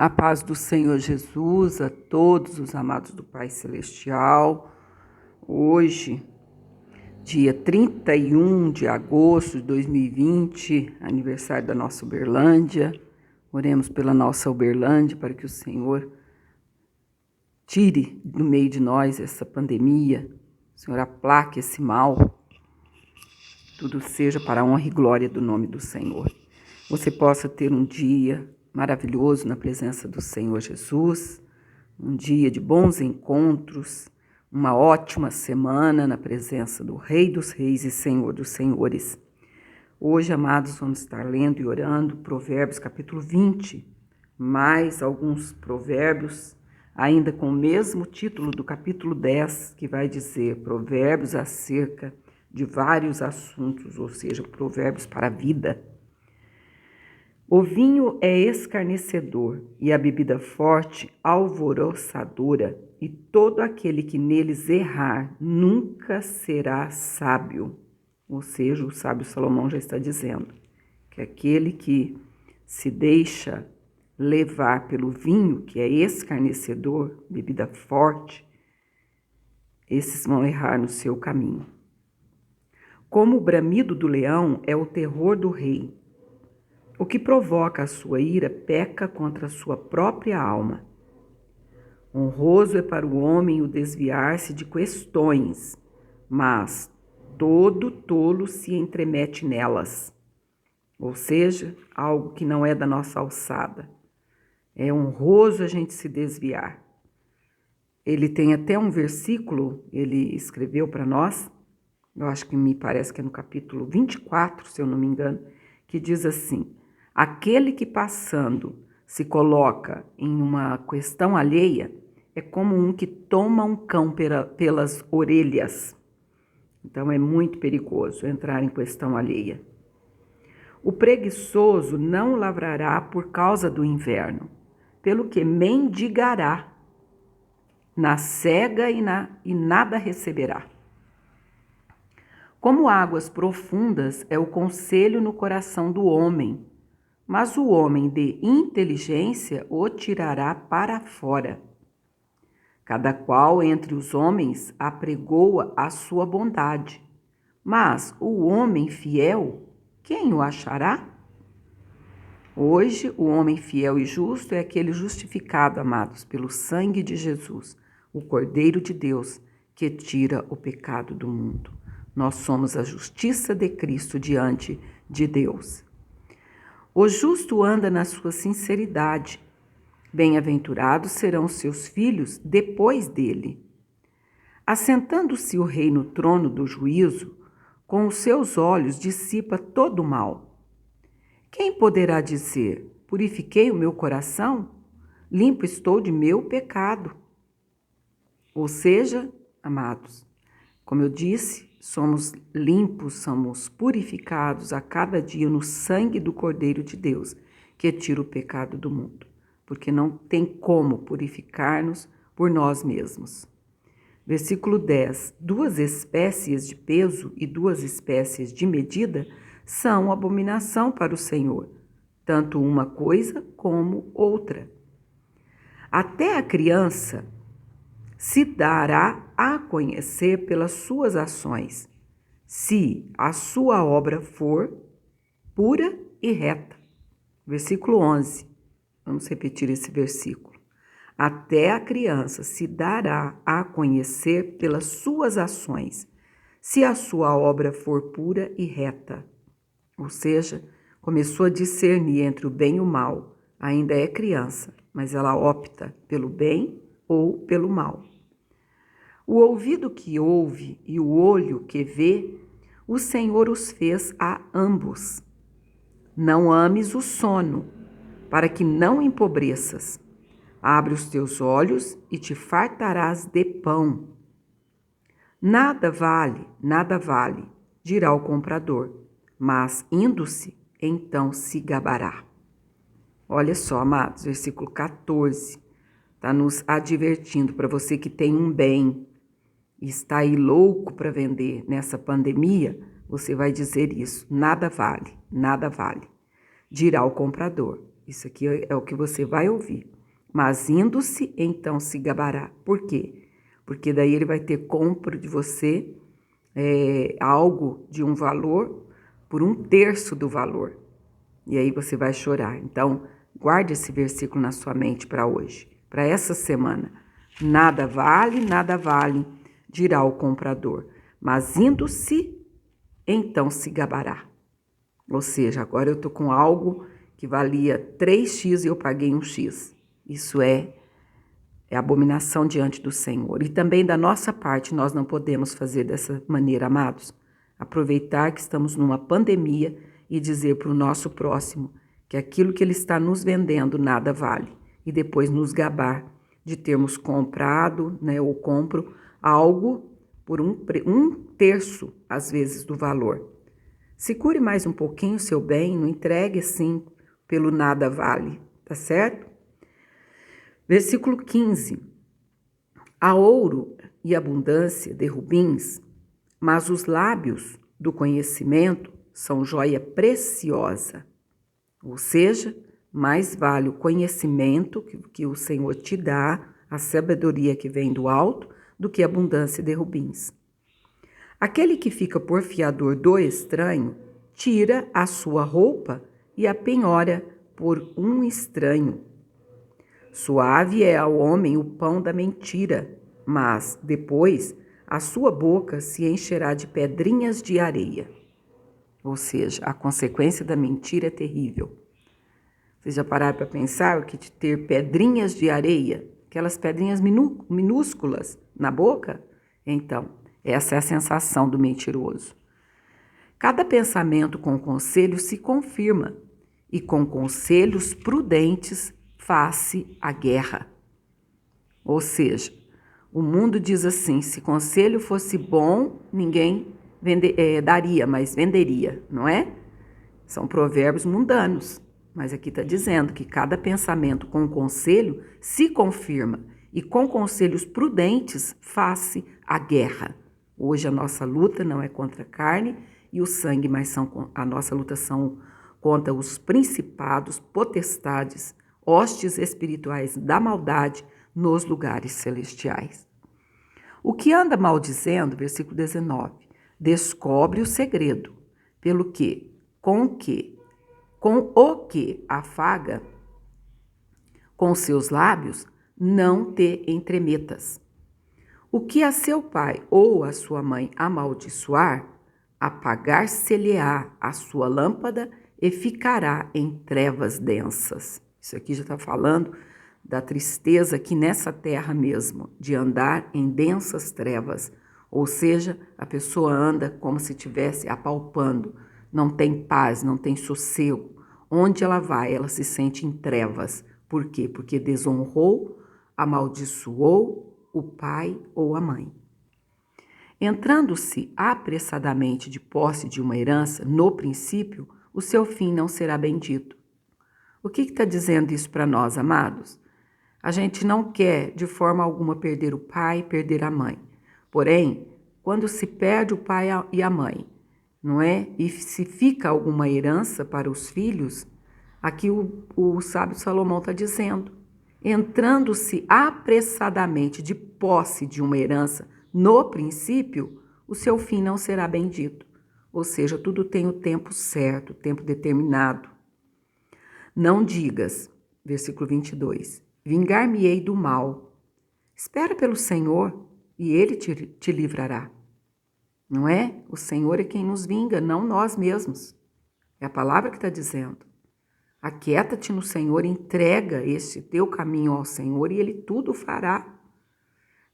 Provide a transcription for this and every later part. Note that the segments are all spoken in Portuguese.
A paz do Senhor Jesus a todos os amados do Pai Celestial. Hoje, dia 31 de agosto de 2020, aniversário da nossa Uberlândia. Oremos pela nossa Uberlândia para que o Senhor tire do meio de nós essa pandemia. O Senhor aplaque esse mal. Tudo seja para a honra e glória do nome do Senhor. Você possa ter um dia maravilhoso na presença do Senhor Jesus, um dia de bons encontros, uma ótima semana na presença do Rei dos Reis e Senhor dos Senhores. Hoje, amados, vamos estar lendo e orando Provérbios capítulo 20, mais alguns provérbios, ainda com o mesmo título do capítulo 10, que vai dizer provérbios acerca de vários assuntos, ou seja, provérbios para a vida. O vinho é escarnecedor e a bebida forte alvoroçadora, e todo aquele que neles errar nunca será sábio. Ou seja, o sábio Salomão já está dizendo que aquele que se deixa levar pelo vinho, que é escarnecedor, bebida forte, esses vão errar no seu caminho. Como o bramido do leão é o terror do rei, o que provoca a sua ira peca contra a sua própria alma. Honroso é para o homem o desviar-se de questões, mas todo tolo se entremete nelas. Ou seja, algo que não é da nossa alçada. É honroso a gente se desviar. Ele tem até um versículo, ele escreveu para nós, eu acho que me parece que é no capítulo 24, se eu não me engano, que diz assim: aquele que passando se coloca em uma questão alheia é como um que toma um cão pelas orelhas. Então é muito perigoso entrar em questão alheia. O preguiçoso não lavrará por causa do inverno, pelo que mendigará na cega e nada receberá. Como águas profundas é o conselho no coração do homem, mas o homem de inteligência o tirará para fora. Cada qual entre os homens apregoa a sua bondade, mas o homem fiel, quem o achará? Hoje, o homem fiel e justo é aquele justificado, amados, pelo sangue de Jesus, o Cordeiro de Deus, que tira o pecado do mundo. Nós somos a justiça de Cristo diante de Deus. O justo anda na sua sinceridade. Bem-aventurados serão seus filhos depois dele. Assentando-se o rei no trono do juízo, com os seus olhos dissipa todo o mal. Quem poderá dizer: purifiquei o meu coração? Limpo estou de meu pecado. Ou seja, amados, como eu disse, somos limpos, somos purificados a cada dia no sangue do Cordeiro de Deus, que tira o pecado do mundo, porque não tem como purificar-nos por nós mesmos. Versículo 10. 2 espécies de peso e 2 espécies de medida são abominação para o Senhor, tanto uma coisa como outra. Até a criança se dará a conhecer pelas suas ações, se a sua obra for pura e reta. Versículo 11. Vamos repetir esse versículo. Até a criança se dará a conhecer pelas suas ações, se a sua obra for pura e reta. Ou seja, começou a discernir entre o bem e o mal. Ainda é criança, mas ela opta pelo bem ou pelo mal. O ouvido que ouve e o olho que vê, o Senhor os fez a ambos. Não ames o sono, para que não empobreças. Abre os teus olhos e te fartarás de pão. Nada vale, dirá o comprador, mas indo-se, então se gabará. Olha só, amados, versículo 14, está nos advertindo para você que tem um bem e está aí louco para vender nessa pandemia, você vai dizer isso: nada vale, dirá o comprador, Isso aqui é o que você vai ouvir. Mas indo-se, então se gabará. Por quê? Porque daí ele vai ter compra de você algo de um valor por 1/3 do valor. E aí você vai chorar. Então, guarde esse versículo na sua mente para hoje, para essa semana. Nada vale, dirá o comprador. Mas indo-se, então se gabará. Ou seja, agora eu estou com algo que valia 3x e eu paguei 1x. Isso é abominação diante do Senhor. E também da nossa parte, nós não podemos fazer dessa maneira, amados. Aproveitar que estamos numa pandemia e dizer para o nosso próximo que aquilo que ele está nos vendendo nada vale. E depois nos gabar de termos comprado, ou compro algo por 1/3, às vezes, do valor. Segure mais um pouquinho o seu bem, não entregue assim pelo nada vale, tá certo? Versículo 15. Há ouro e abundância de rubins, mas os lábios do conhecimento são joia preciosa. Ou seja, mais vale o conhecimento que o Senhor te dá, a sabedoria que vem do alto, do que a abundância de rubins. Aquele que fica por fiador do estranho, tira a sua roupa e a penhora por um estranho. Suave é ao homem o pão da mentira, mas depois a sua boca se encherá de pedrinhas de areia. Ou seja, a consequência da mentira é terrível. Vocês já pararam para pensar o que de ter pedrinhas de areia, aquelas pedrinhas minúsculas na boca? Então, essa é a sensação do mentiroso. Cada pensamento com conselho se confirma, e com conselhos prudentes faz-se a guerra. Ou seja, o mundo diz assim, se conselho fosse bom, ninguém daria, mas venderia, não é? São provérbios mundanos, mas aqui está dizendo que cada pensamento com conselho se confirma, e com conselhos prudentes faz-se a guerra. Hoje a nossa luta não é contra a carne e o sangue, mas a nossa luta são contra os principados, potestades, hostes espirituais da maldade nos lugares celestiais. O que anda maldizendo, versículo 19, descobre o segredo, pelo que, com o que afaga com seus lábios, não te entremetas. O que a seu pai ou a sua mãe amaldiçoar, apagar-se-lhe-á a sua lâmpada e ficará em trevas densas. Isso aqui já está falando da tristeza aqui nessa terra mesmo, de andar em densas trevas. Ou seja, a pessoa anda como se estivesse apalpando, não tem paz, não tem sossego. Onde ela vai, ela se sente em trevas. Por quê? Porque desonrou, amaldiçoou o pai ou a mãe. Entrando-se apressadamente de posse de uma herança, no princípio, o seu fim não será bendito. O que está dizendo isso para nós, amados? A gente não quer, de forma alguma, perder o pai, perder a mãe. Porém, quando se perde o pai e a mãe, não é? E se fica alguma herança para os filhos, aqui o sábio Salomão está dizendo, entrando-se apressadamente de posse de uma herança, no princípio, o seu fim não será bendito. Ou seja, tudo tem o tempo certo, o tempo determinado. Não digas, versículo 22, vingar-me-ei do mal. Espera pelo Senhor e Ele te livrará. Não é? O Senhor é quem nos vinga, não nós mesmos. É a palavra que está dizendo. Aquieta-te no Senhor, entrega este teu caminho ao Senhor e Ele tudo fará.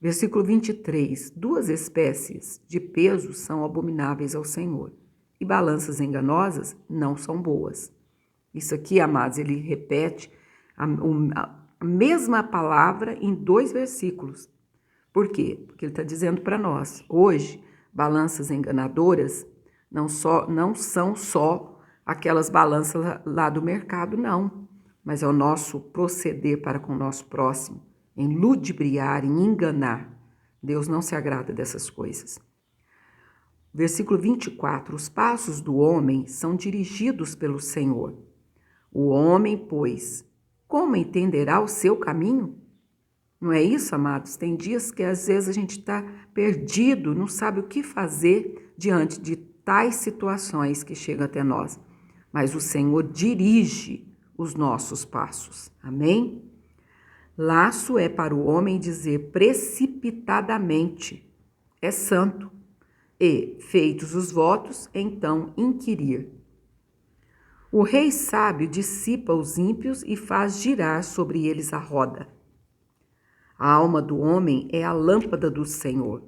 Versículo 23. 2 espécies de peso são abomináveis ao Senhor, e balanças enganosas não são boas. Isso aqui, amados, ele repete a mesma palavra em 2 versículos. Por quê? Porque ele está dizendo para nós, hoje, balanças enganadoras não são só aquelas balanças lá do mercado, não. Mas é o nosso proceder para com o nosso próximo, em ludibriar, em enganar. Deus não se agrada dessas coisas. Versículo 24. Os passos do homem são dirigidos pelo Senhor. O homem, pois, como entenderá o seu caminho? Não é isso, amados? Tem dias que às vezes a gente está perdido, não sabe o que fazer diante de tais situações que chegam até nós. Mas o Senhor dirige os nossos passos. Amém? Laço é para o homem dizer precipitadamente, é santo. E, feitos os votos, então inquirir. O rei sábio dissipa os ímpios e faz girar sobre eles a roda. A alma do homem é a lâmpada do Senhor,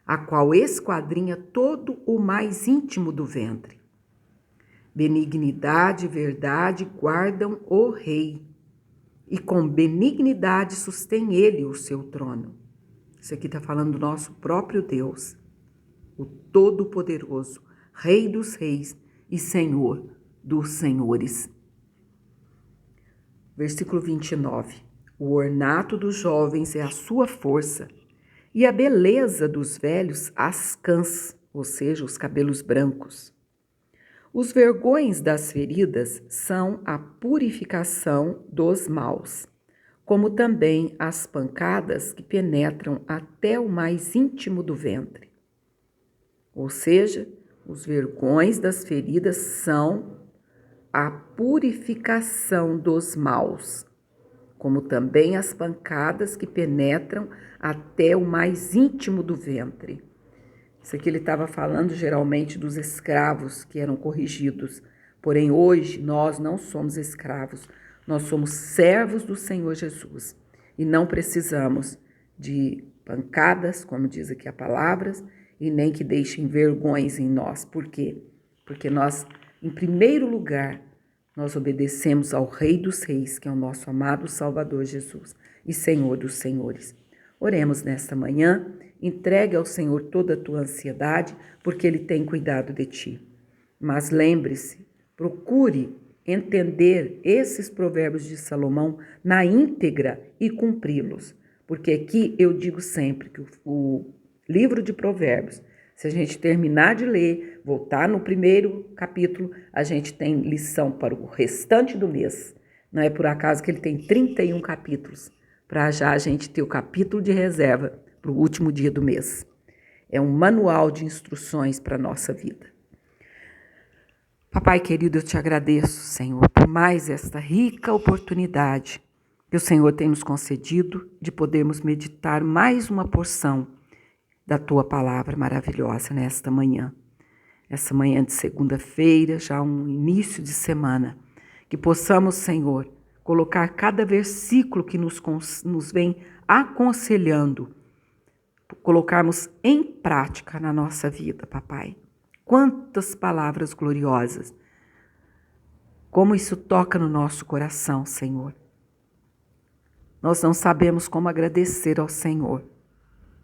a qual esquadrinha todo o mais íntimo do ventre. Benignidade e verdade guardam o rei, e com benignidade sustém ele o seu trono. Isso aqui está falando do nosso próprio Deus, o Todo-Poderoso, Rei dos Reis e Senhor dos Senhores. Versículo 29. O ornato dos jovens é a sua força, e a beleza dos velhos as cãs, ou seja, os cabelos brancos. Os vergões das feridas são a purificação dos maus, como também as pancadas que penetram até o mais íntimo do ventre. Ou seja, os vergões das feridas são a purificação dos maus, como também as pancadas que penetram até o mais íntimo do ventre. Isso aqui ele estava falando geralmente dos escravos que eram corrigidos. Porém, hoje nós não somos escravos, nós somos servos do Senhor Jesus. E não precisamos de pancadas, como diz aqui a palavra, e nem que deixem vergões em nós. Por quê? Porque nós, em primeiro lugar, nós obedecemos ao Rei dos Reis, que é o nosso amado Salvador Jesus e Senhor dos Senhores. Oremos nesta manhã, entregue ao Senhor toda a tua ansiedade, porque Ele tem cuidado de ti. Mas lembre-se, procure entender esses provérbios de Salomão na íntegra e cumpri-los, porque aqui eu digo sempre que o livro de Provérbios, se a gente terminar de ler, voltar no primeiro capítulo, a gente tem lição para o restante do mês. Não é por acaso que ele tem 31 capítulos, para já a gente ter o capítulo de reserva para o último dia do mês. É um manual de instruções para a nossa vida. Papai querido, eu te agradeço, Senhor, por mais esta rica oportunidade que o Senhor tem nos concedido de podermos meditar mais uma porção da tua palavra maravilhosa nesta manhã. Essa manhã de segunda-feira, já um início de semana, que possamos, Senhor, colocar cada versículo que nos vem aconselhando, colocarmos em prática na nossa vida, papai. Quantas palavras gloriosas, como isso toca no nosso coração, Senhor. Nós não sabemos como agradecer ao Senhor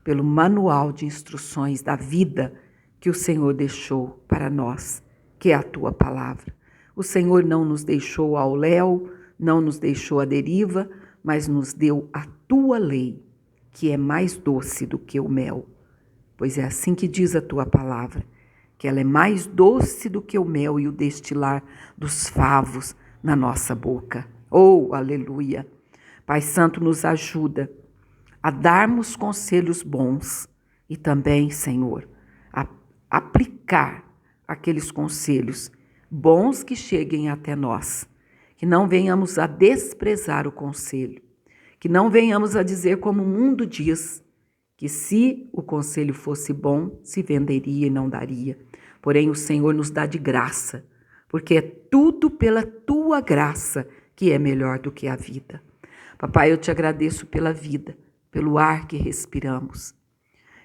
pelo manual de instruções da vida que o Senhor deixou para nós, que é a tua palavra. O Senhor não nos deixou ao léu, não nos deixou à deriva, mas nos deu a tua lei, que é mais doce do que o mel. Pois é assim que diz a tua palavra, que ela é mais doce do que o mel e o destilar dos favos na nossa boca. Oh, aleluia! Pai Santo, nos ajuda a darmos conselhos bons e também, Senhor, a aplicar aqueles conselhos bons que cheguem até nós, que não venhamos a desprezar o conselho, que não venhamos a dizer como o mundo diz, que se o conselho fosse bom, se venderia e não daria. Porém, o Senhor nos dá de graça, porque é tudo pela tua graça que é melhor do que a vida. Papai, eu te agradeço pela vida, pelo ar que respiramos.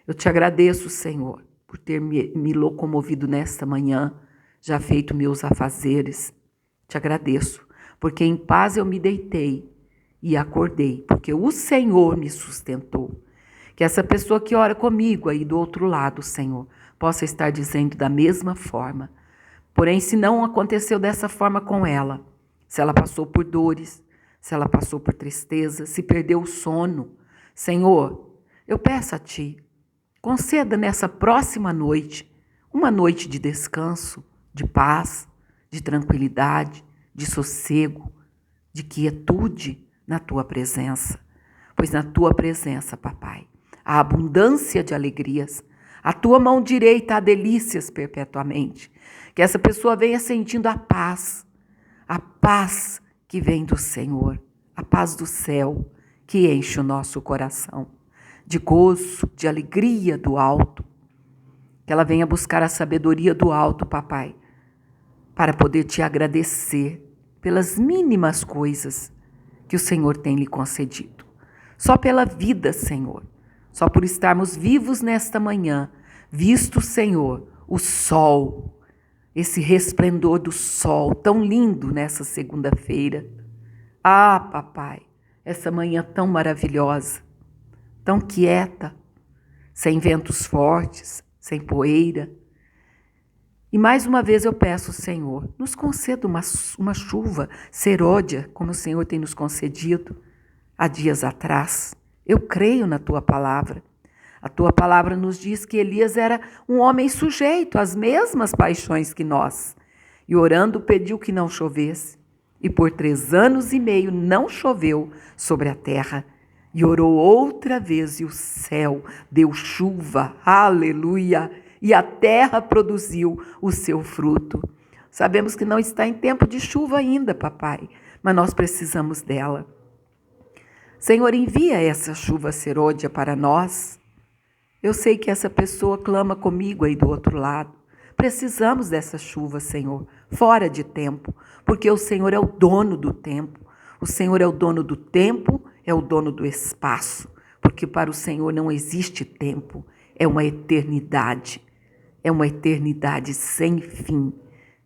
Eu te agradeço, Senhor, por ter me locomovido nesta manhã, já feito meus afazeres. Te agradeço, porque em paz eu me deitei e acordei, porque o Senhor me sustentou. Que essa pessoa que ora comigo aí do outro lado, Senhor, possa estar dizendo da mesma forma. Porém, se não aconteceu dessa forma com ela, se ela passou por dores, se ela passou por tristeza, se perdeu o sono, Senhor, eu peço a Ti, conceda nessa próxima noite, uma noite de descanso, de paz, de tranquilidade, de sossego, de quietude na tua presença. Pois na tua presença, papai, há abundância de alegrias. A tua mão direita há delícias perpetuamente. Que essa pessoa venha sentindo a paz que vem do Senhor, a paz do céu que enche o nosso coração de gozo, de alegria do alto. Que ela venha buscar a sabedoria do alto, papai, para poder te agradecer pelas mínimas coisas que o Senhor tem lhe concedido. Só pela vida, Senhor, só por estarmos vivos nesta manhã, visto, Senhor, o sol, esse resplendor do sol tão lindo nessa segunda-feira. Ah, papai, essa manhã tão maravilhosa, tão quieta, sem ventos fortes, sem poeira. E mais uma vez eu peço, Senhor, nos conceda uma chuva serôdia, como o Senhor tem nos concedido há dias atrás. Eu creio na tua palavra. A tua palavra nos diz que Elias era um homem sujeito às mesmas paixões que nós. E orando pediu que não chovesse. E por 3 anos e meio não choveu sobre a terra. E orou outra vez e o céu deu chuva. Aleluia! E a terra produziu o seu fruto. Sabemos que não está em tempo de chuva ainda, papai, mas nós precisamos dela. Senhor, envia essa chuva serôdia para nós. Eu sei que essa pessoa clama comigo aí do outro lado. Precisamos dessa chuva, Senhor, fora de tempo, porque o Senhor é o dono do tempo. O Senhor é o dono do tempo, é o dono do espaço, porque para o Senhor não existe tempo, é uma eternidade. É uma eternidade sem fim.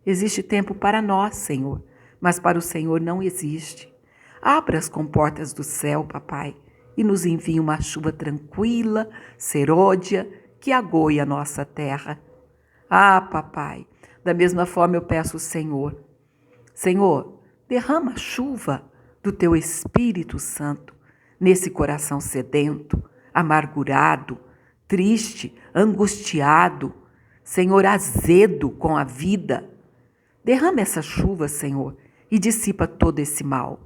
Existe tempo para nós, Senhor, mas para o Senhor não existe. Abra as comportas do céu, papai, e nos envie uma chuva tranquila, serôdia, que agoie a nossa terra. Ah, papai, da mesma forma eu peço ao Senhor, Senhor, derrama a chuva do teu Espírito Santo nesse coração sedento, amargurado, triste, angustiado, Senhor, azedo com a vida. Derrama essa chuva, Senhor, e dissipa todo esse mal.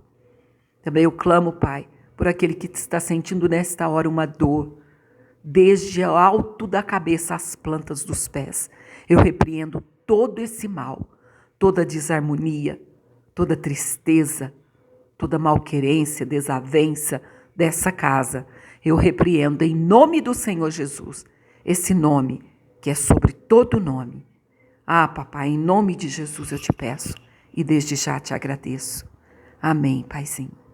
Também eu clamo, Pai, por aquele que está sentindo nesta hora uma dor, desde o alto da cabeça às plantas dos pés. Eu repreendo todo esse mal, toda desarmonia, toda tristeza, toda malquerência, desavença dessa casa. Eu repreendo em nome do Senhor Jesus, esse nome que é sobre todo nome. Ah, papai, em nome de Jesus eu te peço e desde já te agradeço. Amém, Paizinho.